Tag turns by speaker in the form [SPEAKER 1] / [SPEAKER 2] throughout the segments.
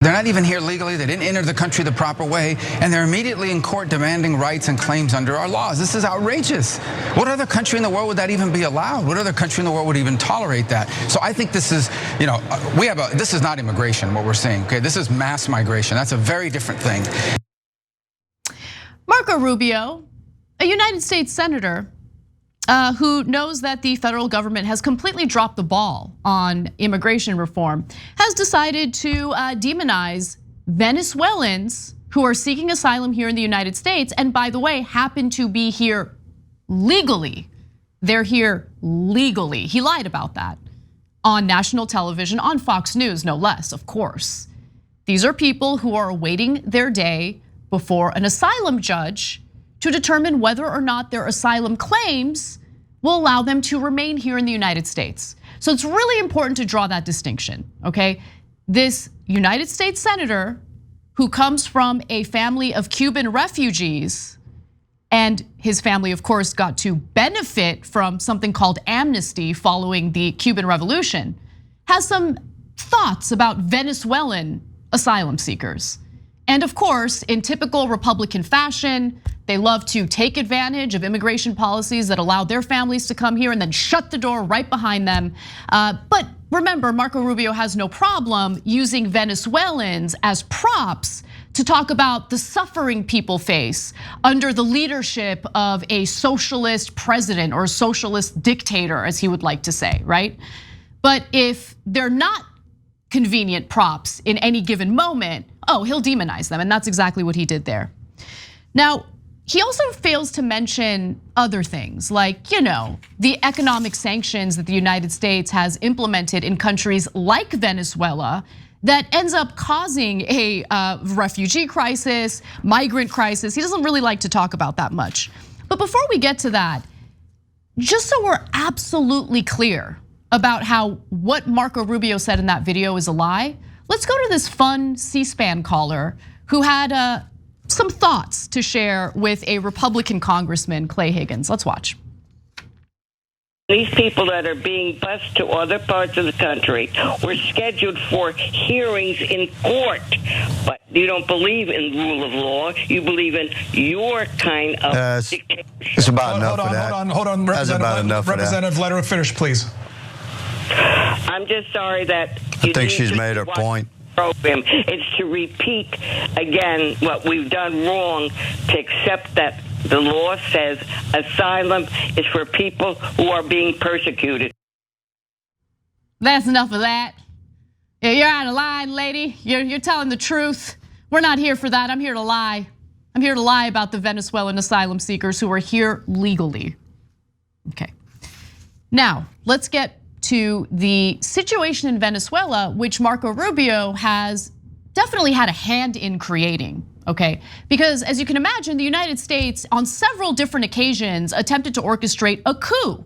[SPEAKER 1] They're not even here legally. They didn't enter the country the proper way, and they're immediately in court demanding rights and claims under our laws. This is outrageous. What other country in the world would that even be allowed? What other country in the world would even tolerate that? So I think this is, this is not immigration, what we're seeing, okay? This is mass migration. That's a very different thing.
[SPEAKER 2] Marco Rubio, a United States senator, who knows that the federal government has completely dropped the ball on immigration reform, has decided to demonize Venezuelans who are seeking asylum here in the United States, and by the way, happen to be here legally. They're here legally. He lied about that on national television, on Fox News, no less, of course. These are people who are awaiting their day before an asylum judge to determine whether or not their asylum claims will allow them to remain here in the United States. So it's really important to draw that distinction, okay? This United States senator who comes from a family of Cuban refugees, and his family, of course, got to benefit from something called amnesty following the Cuban Revolution, has some thoughts about Venezuelan asylum seekers. And of course, in typical Republican fashion, they love to take advantage of immigration policies that allow their families to come here and then shut the door right behind them. But remember, Marco Rubio has no problem using Venezuelans as props to talk about the suffering people face under the leadership of a socialist president or a socialist dictator, as he would like to say, right? But if they're not convenient props in any given moment, he'll demonize them, and that's exactly what he did there. Now, he also fails to mention other things like, the economic sanctions that the United States has implemented in countries like Venezuela that ends up causing a refugee crisis, migrant crisis. He doesn't really like to talk about that much. But before we get to that, just so we're absolutely clear about how what Marco Rubio said in that video is a lie, let's go to this fun C-SPAN caller who had some thoughts to share with a Republican Congressman, Clay Higgins. Let's watch.
[SPEAKER 3] These people that are being bused to other parts of the country were scheduled for hearings in court. But you don't believe in rule of law. You believe in your kind of dictatorship.
[SPEAKER 4] It's about enough for that.
[SPEAKER 5] Hold on, Representative, let her finish, please.
[SPEAKER 3] I'm just sorry that
[SPEAKER 4] I think she's made her point.
[SPEAKER 3] Program. It's to repeat again what we've done wrong, to accept that the law says asylum is for people who are being persecuted.
[SPEAKER 2] That's enough of that. You're out of line, lady. You're telling the truth. We're not here for that. I'm here to lie. I'm here to lie about the Venezuelan asylum seekers who are here legally. Okay. Now, let's get to the situation in Venezuela, which Marco Rubio has definitely had a hand in creating, okay? Because as you can imagine, the United States on several different occasions attempted to orchestrate a coup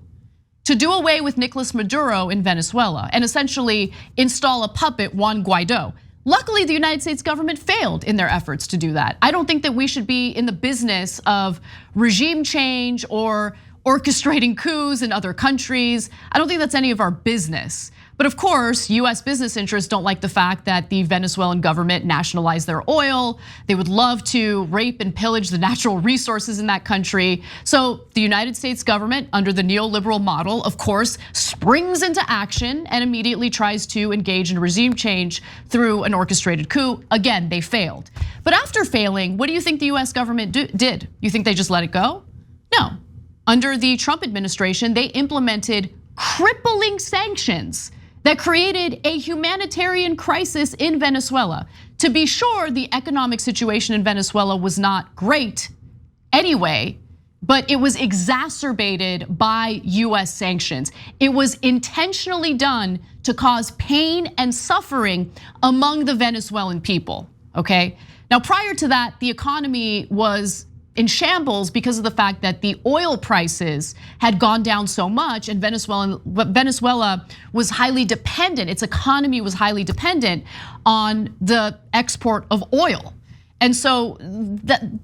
[SPEAKER 2] to do away with Nicolas Maduro in Venezuela and essentially install a puppet, Juan Guaido. Luckily, the United States government failed in their efforts to do that. I don't think that we should be in the business of regime change or orchestrating coups in other countries. I don't think that's any of our business. But of course, US business interests don't like the fact that the Venezuelan government nationalized their oil. They would love to rape and pillage the natural resources in that country. So the United States government, under the neoliberal model, of course, springs into action and immediately tries to engage in regime change through an orchestrated coup. Again, they failed. But after failing, what do you think the US government did? You think they just let it go? No. Under the Trump administration, they implemented crippling sanctions that created a humanitarian crisis in Venezuela. To be sure, the economic situation in Venezuela was not great anyway, but it was exacerbated by US sanctions. It was intentionally done to cause pain and suffering among the Venezuelan people, okay? Now, prior to that, the economy was in shambles because of the fact that the oil prices had gone down so much, and Venezuela was highly dependent, its economy was highly dependent on the export of oil. And so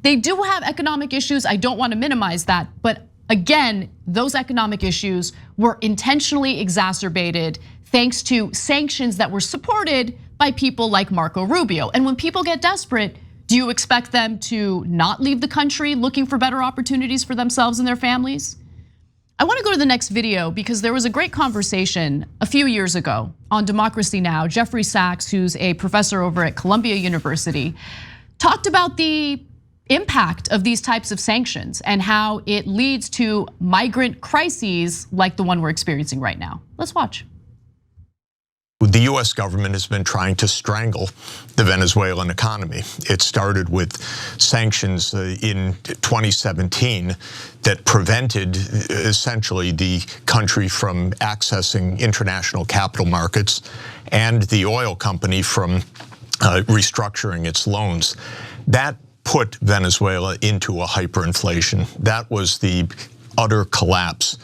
[SPEAKER 2] they do have economic issues. I don't want to minimize that, but again, those economic issues were intentionally exacerbated thanks to sanctions that were supported by people like Marco Rubio. And when people get desperate, do you expect them to not leave the country looking for better opportunities for themselves and their families? I want to go to the next video because there was a great conversation a few years ago on Democracy Now! Jeffrey Sachs, who's a professor over at Columbia University, talked about the impact of these types of sanctions and how it leads to migrant crises like the one we're experiencing right now. Let's watch.
[SPEAKER 6] The US government has been trying to strangle the Venezuelan economy. It started with sanctions in 2017 that prevented essentially the country from accessing international capital markets and the oil company from restructuring its loans. That put Venezuela into a hyperinflation. That was the utter collapse.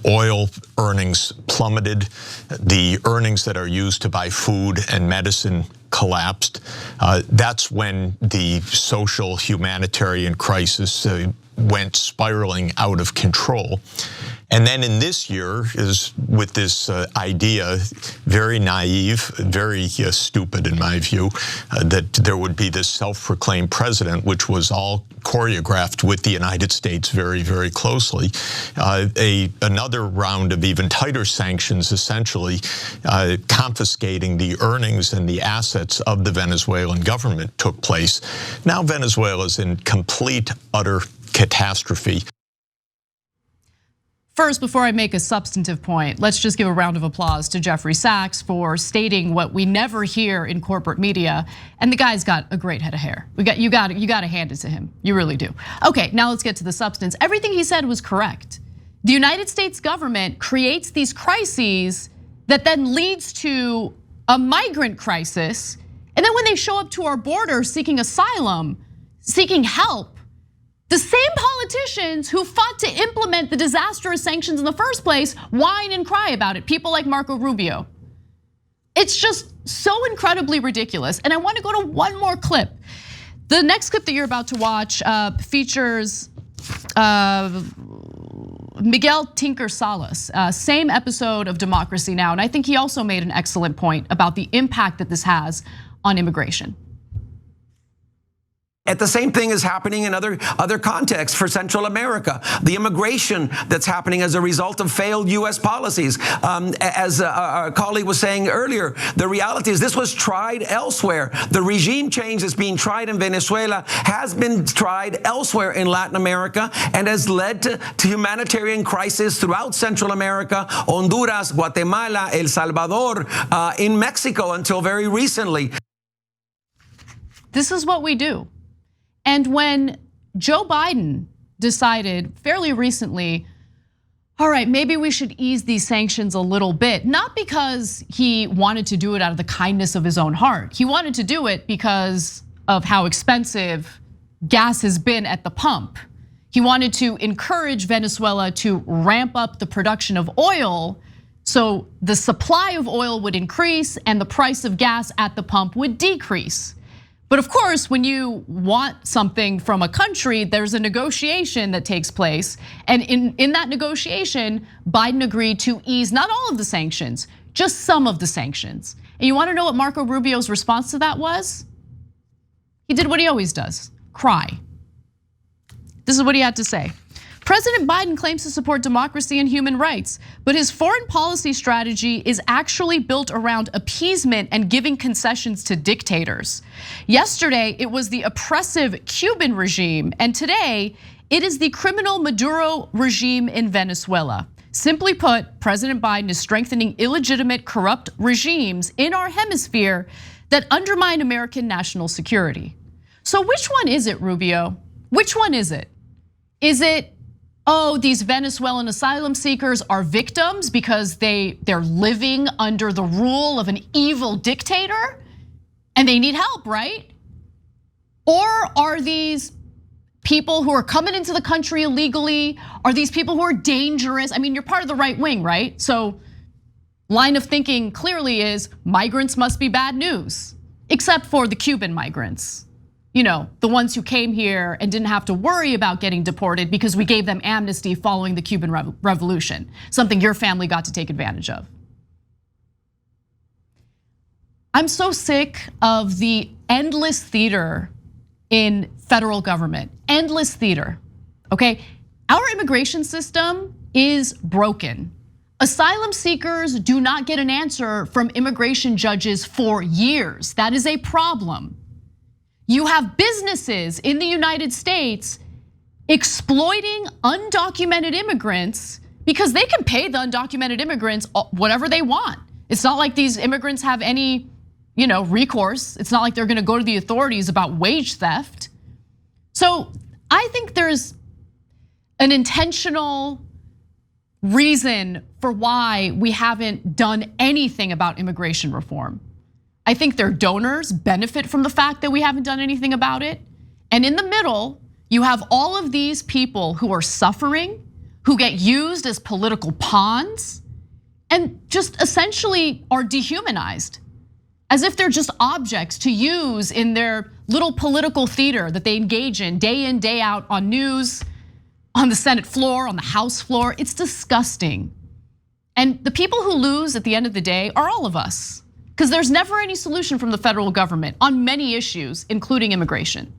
[SPEAKER 6] Oil earnings plummeted. The earnings that are used to buy food and medicine collapsed. That's when the social humanitarian crisis went spiraling out of control. And then in this year is with this idea, very naive, very stupid in my view, that there would be this self-proclaimed president, which was all choreographed with the United States very, very closely. Another round of even tighter sanctions, essentially confiscating the earnings and the assets of the Venezuelan government took place. Now Venezuela's in complete, utter catastrophe.
[SPEAKER 2] First, before I make a substantive point, let's just give a round of applause to Jeffrey Sachs for stating what we never hear in corporate media. And the guy's got a great head of hair. You got to hand it to him. You really do. Okay, now let's get to the substance. Everything he said was correct. The United States government creates these crises that then leads to a migrant crisis. And then when they show up to our border seeking asylum, seeking help, the same politicians who fought to implement the disastrous sanctions in the first place whine and cry about it. People like Marco Rubio. It's just so incredibly ridiculous. And I want to go to one more clip. The next clip that you're about to watch features Miguel Tinker Salas, same episode of Democracy Now! And I think he also made an excellent point about the impact that this has on immigration.
[SPEAKER 7] At the same thing is happening in other contexts for Central America. The immigration that's happening as a result of failed US policies. As our colleague was saying earlier, the reality is this was tried elsewhere. The regime change that's being tried in Venezuela has been tried elsewhere in Latin America and has led to humanitarian crises throughout Central America, Honduras, Guatemala, El Salvador, in Mexico until very recently.
[SPEAKER 2] This is what we do. And when Joe Biden decided fairly recently, all right, maybe we should ease these sanctions a little bit, not because he wanted to do it out of the kindness of his own heart. He wanted to do it because of how expensive gas has been at the pump. He wanted to encourage Venezuela to ramp up the production of oil so the supply of oil would increase and the price of gas at the pump would decrease. But of course, when you want something from a country, there's a negotiation that takes place. And in that negotiation, Biden agreed to ease not all of the sanctions, just some of the sanctions. And you wanna know what Marco Rubio's response to that was? He did what he always does, cry. This is what he had to say. President Biden claims to support democracy and human rights, but his foreign policy strategy is actually built around appeasement and giving concessions to dictators. Yesterday, it was the oppressive Cuban regime, and today, it is the criminal Maduro regime in Venezuela. Simply put, President Biden is strengthening illegitimate, corrupt regimes in our hemisphere that undermine American national security. So which one is it, Rubio? Which one is it? Is it, oh, these Venezuelan asylum seekers are victims because they're living under the rule of an evil dictator and they need help, right? Or are these people who are coming into the country illegally? Are these people who are dangerous? I mean, you're part of the right wing, right? So line of thinking clearly is migrants must be bad news, except for the Cuban migrants. You know, the ones who came here and didn't have to worry about getting deported because we gave them amnesty following the Cuban Revolution, something your family got to take advantage of. I'm so sick of the endless theater in federal government. Endless theater, okay? Our immigration system is broken. Asylum seekers do not get an answer from immigration judges for years. That is a problem. You have businesses in the United States exploiting undocumented immigrants because they can pay the undocumented immigrants whatever they want. It's not like these immigrants have any, recourse. It's not like they're gonna go to the authorities about wage theft. So I think there's an intentional reason for why we haven't done anything about immigration reform. I think their donors benefit from the fact that we haven't done anything about it. And in the middle, you have all of these people who are suffering, who get used as political pawns, and just essentially are dehumanized, as if they're just objects to use in their little political theater that they engage in, day out on news, on the Senate floor, on the House floor. It's disgusting. And the people who lose at the end of the day are all of us, because there's never any solution from the federal government on many issues, including immigration.